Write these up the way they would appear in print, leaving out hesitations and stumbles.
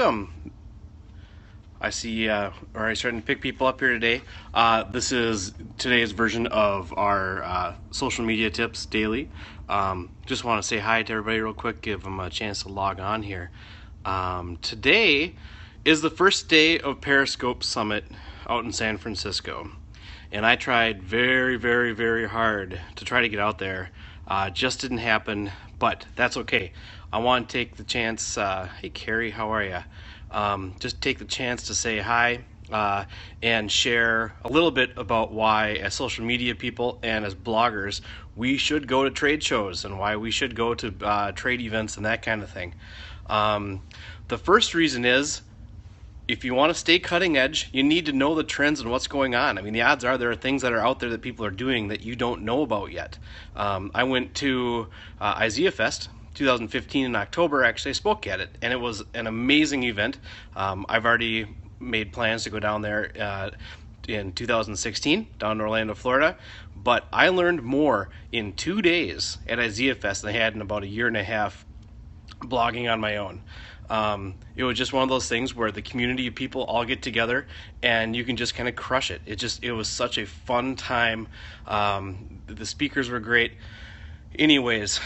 I see already starting to pick people up here today. This is today's version of our social media tips daily. Just want to say hi to everybody real quick, give them a chance to log on here. Today is the first day of Periscope Summit out in San Francisco. And I tried very, very, very hard to try to get out there. Just didn't happen, but that's okay. I want to take the chance. Hey, Carrie, how are you? Just take the chance to say hi and share a little bit about why, as social media people and as bloggers, we should go to trade shows and why we should go to trade events and that kind of thing. The first reason is, if you want to stay cutting edge, you need to know the trends and what's going on. I mean, the odds are there are things that are out there that people are doing that you don't know about yet. I went to IZEA Fest 2015 in October. Actually, I spoke at it, and it was an amazing event. I've already made plans to go down there in 2016 down in Orlando, Florida. But I learned more in 2 days at IZEA Fest than I had in about a year and a half blogging on my own. It was just one of those things where the community of people all get together and you can just kind of crush it. It was such a fun time. The speakers were great. Anyways,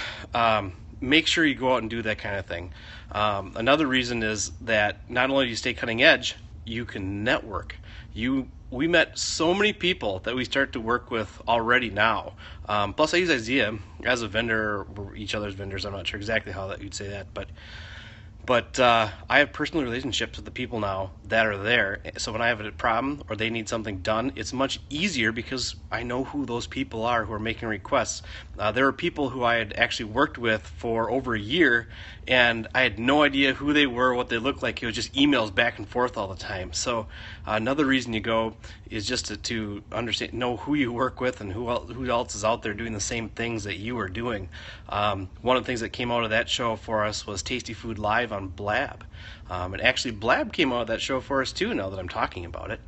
make sure you go out and do that kind of thing. Another reason is that not only do you stay cutting edge, you can network. We met so many people that we start to work with already now. Plus, I use IZEA as a vendor, we're each other's vendors. I'm not sure exactly how that you'd say that, but I have personal relationships with the people now that are there. So when I have a problem or they need something done, it's much easier because I know who those people are who are making requests. There were people who I had actually worked with for over a year, and I had no idea who they were, what they looked like. It was just emails back and forth all the time. So another reason you go is just to understand, know who you work with and who else is out there doing the same things that you are doing. One of the things that came out of that show for us was Tasty Food Live on Blab. And actually Blab came out of that show for us too, now that I'm talking about it.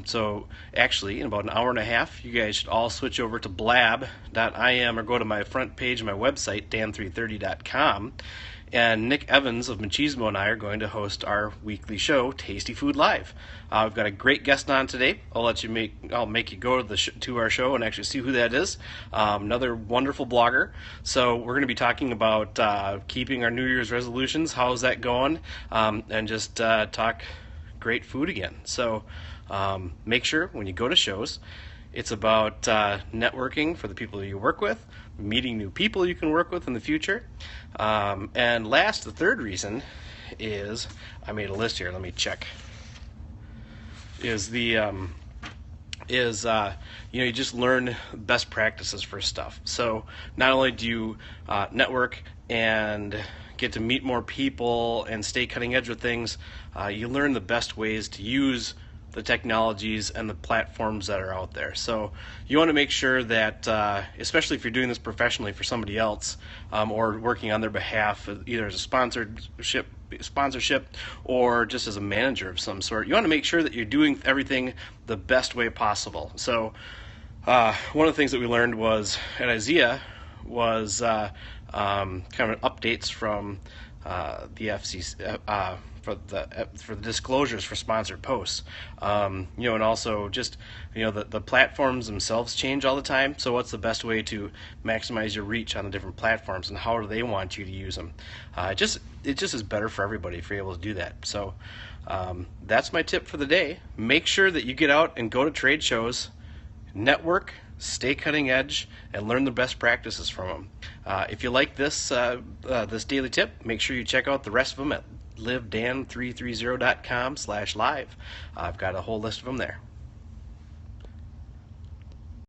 So actually in about an hour and a half, you guys should all switch over to blab.im or go to my front page of my website, dan330.com. And Nick Evans of Machismo and I are going to host our weekly show, Tasty Food Live. We've got a great guest on today. I'll make you go to our show and actually see who that is. Another wonderful blogger. So we're going to be talking about keeping our New Year's resolutions. How's that going? And just talk great food again. So make sure when you go to shows, it's about networking for the people you work with, meeting new people you can work with in the future. And last, the third reason is, I made a list here, let me check, is you just learn best practices for stuff. So not only do you network and get to meet more people and stay cutting edge with things, you learn the best ways to use the technologies and the platforms that are out there. So you want to make sure that, especially if you're doing this professionally for somebody else, or working on their behalf, either as a sponsorship or just as a manager of some sort, you want to make sure that you're doing everything the best way possible. So one of the things that we learned was at IZEA was kind of updates from the FCC, for the disclosures for sponsored posts, and also just the platforms themselves change all the time. So what's the best way to maximize your reach on the different platforms, and how do they want you to use them? It just is better for everybody if you're able to do that. So that's my tip for the day. Make sure that you get out and go to trade shows, network, stay cutting edge, and learn the best practices from them. If you like this daily tip, make sure you check out the rest of them at livedan330.com/live. I've got a whole list of them there.